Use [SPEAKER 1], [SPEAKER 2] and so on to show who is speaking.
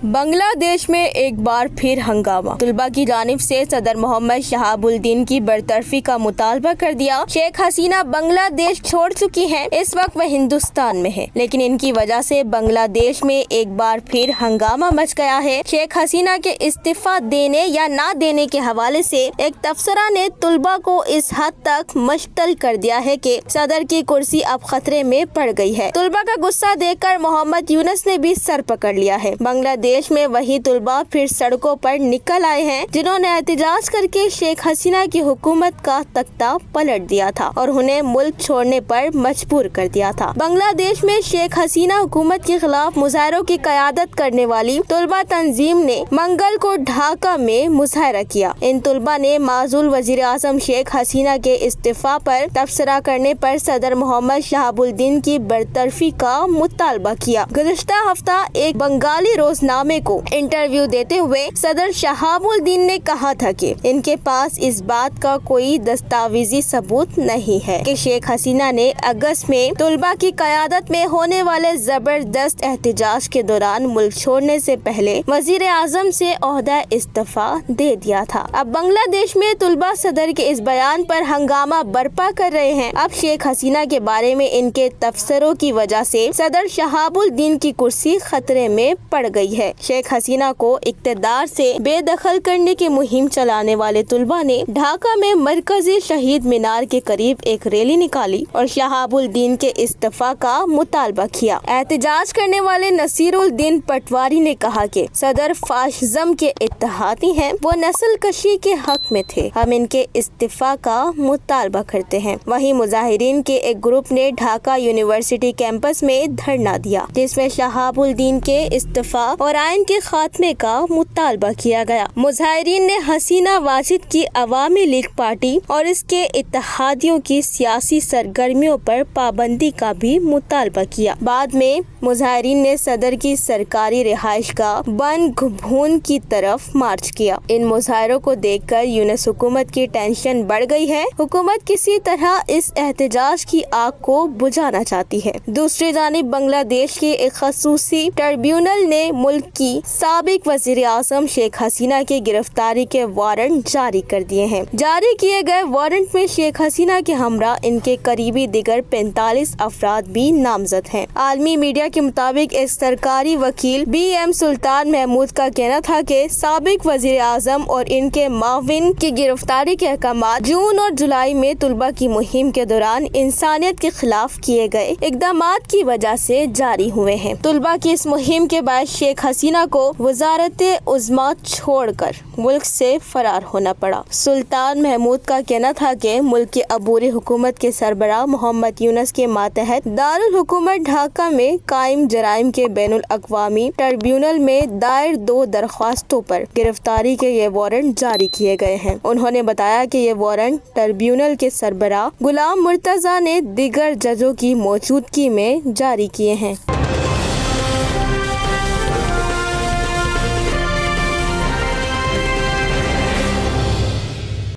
[SPEAKER 1] बांग्लादेश में एक बार फिर हंगामा। तुलबा की जानिब से सदर मोहम्मद शहाबुद्दीन की बरतरफी का मुतालबा कर दिया। शेख हसीना बांग्लादेश छोड़ चुकी हैं। इस वक्त वह हिंदुस्तान में है, लेकिन इनकी वजह से बांग्लादेश में एक बार फिर हंगामा मच गया है। शेख हसीना के इस्तीफा देने या ना देने के हवाले से एक तबसरा ने तुलबा को इस हद तक मश्तल कर दिया है कि सदर की कुर्सी अब खतरे में पड़ गई है। तुलबा का गुस्सा देखकर मोहम्मद यूनुस ने भी सर पकड़ लिया है। बांग्लादेश में वही तुलबा फिर सड़कों पर निकल आए हैं जिन्होंने एहतजाज करके शेख हसीना की हुकूमत का तख्ता पलट दिया था और उन्हें मुल्क छोड़ने पर मजबूर कर दिया था। बांग्लादेश में शेख हसीना हुकूमत के खिलाफ मुजाहरों की क़यादत करने वाली तुलबा तंजीम ने मंगल को ढाका में मुजाहरा किया। इन तुलबा ने माजूल वजीर आजम शेख हसीना के इस्तीफा पर तबसरा करने पर सदर मोहम्मद शहाबुद्दीन की बरतरफी का मुतालबा किया। गुज़िश्ता हफ्ता एक बंगाली रोजनामे को इंटरव्यू देते हुए सदर शहाबुद्दीन ने कहा था कि इनके पास इस बात का कोई दस्तावेजी सबूत नहीं है कि शेख हसीना ने अगस्त में तुलबा की क़यादत में होने वाले जबरदस्त एहतजाज के दौरान मुल्क छोड़ने से पहले वजीर आजम से ओहदा इस्तीफा दे दिया था। अब बांग्लादेश में तुलबा सदर के इस बयान पर हंगामा बर्पा कर रहे हैं। अब शेख हसीना के बारे में इनके तबसरों की वजह से सदर शहाबुद्दीन की कुर्सी खतरे में पड़ गई है। शेख हसीना को इक़्तिदार से बेदखल करने की मुहिम चलाने वाले तुलबा ने ढाका में मरकजी शहीद मीनार के करीब एक रैली निकाली और शहाबुद्दीन के इस्तीफा का मुतालबा किया। एहतजाज करने वाले नसीरुद्दीन पटवारी ने कहा कि सदर फाशिज्म के इत्तेहादी हैं, वो नस्ल कशी के हक में थे, हम इनके इस्तीफा का मुतालबा करते हैं। वहीं मुजाहिरीन के एक ग्रुप ने ढाका यूनिवर्सिटी कैंपस में धरना दिया जिसमें शहाबुद्दीन के इस्तीफा और आइन के खात्मे का मुतालबा किया गया। मुजाहिरीन ने हसीना वाजिद की अवामी लीग पार्टी और इसके इत्तेहादियों की सियासी सरगर्मियों पर पाबंदी का भी मुतालबा किया। बाद में मुजाहिरीन ने सदर की सरकारी रिहाइश का बन घुभून की तरफ मार्च किया। इन मुजाहिरों को देखकर यूनुस हुकूमत की टेंशन बढ़ गई है। हुकूमत किसी तरह इस एहतजाज की आग को बुझाना चाहती है। दूसरी जानिब बांग्लादेश के एक खसूसी ट्रिब्यूनल ने मुल्क की साबिक वजीर आजम शेख हसीना की गिरफ्तारी के वारंट जारी कर दिए हैं। जारी किए गए वारंट में शेख हसीना के हमरा इनके करीबी दिगर 45 अफराद भी नामजद हैं। आलमी मीडिया के मुताबिक एक सरकारी वकील BM सुल्तान महमूद का कहना था कि साबिक वजीर आजम और इनके माविन की गिरफ्तारी के अहकाम जून और जुलाई में तुलबा की मुहिम के दौरान इंसानियत के खिलाफ किए गए इकदाम की वजह से जारी हुए हैं। तुलबा की इस मुहिम के बाद शेख हसीना को वजारत उज़्मा छोड़कर मुल्क से फरार होना पड़ा। सुल्तान महमूद का कहना था कि मुल्क की अबूरी हुकूमत के सरबराह मोहम्मद यूनुस के मातहत दारुल हुकूमत ढाका में कायम जराइम के बैनुल अक़वामी ट्रिब्यूनल में दायर 2 दरख्वास्तों पर गिरफ्तारी के ये वारंट जारी किए गए हैं। उन्होंने बताया कि ये वारंट ट्रिब्यूनल के सरबराह गुलाम मुर्तजा ने दीगर जजों की मौजूदगी में जारी किए हैं।